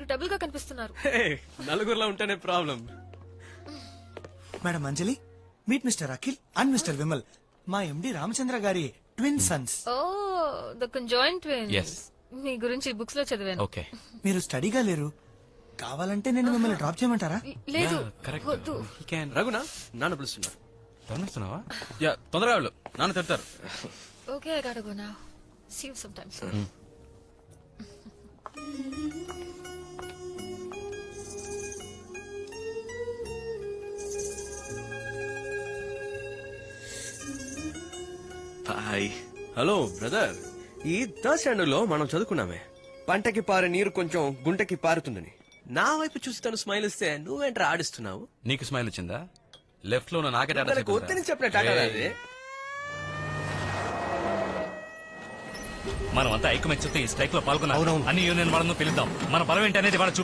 మీరు డబుల్ గా కనిపిస్తున్నారు. నలుగురులో ఉంటేనే problem. Madam Anjali, meet mister Akhil and mister Vimal, మా ఎండి రామచంద్ర గారి twin sons. Oh the conjoint twins. Yes. మీ గురించి బుక్స్ లో చదివాను. ఓకే. మీరు స్టడీగా లేరు, కావాలంటే నేను మిమ్మల్ని డ్రాప్ చేయమంటారా? లేదు కరెక్ట్. వద్దు. రఘునా నాన్న పిలుస్తున్నారు. తరుణిస్తున్నావా? యా తొందరగా వెళ్ళు, నాన్న తిడతారు. Okay, I gotta go now. See you sometime soon. Hi. Hello brother, ఈ థర్డ్ స్టాండర్డ్ లో మనం చదువుకున్నామే, పంటకి పారే నీరు కొంచెం గుంటకి పారుతుందని. నా వైపు చూసి తను స్మైల్ ఇస్తే నువ్వేంట్రా ఆడిస్తున్నావు? నీకు స్మైల్ వచ్చిందా? లెఫ్ట్ లో ఉన్న నాకే టాటా తనకు వద్దని చెప్పిన టాటా అది. మనమంతా ఐకమత్యంతో ఈ స్ట్రైక్ లో పాల్గొన్నాం. అన్ని యూనియన్ వాళ్ళను పిలుద్దాం. మన బలం ఏంటి అనేది వాళ్ళ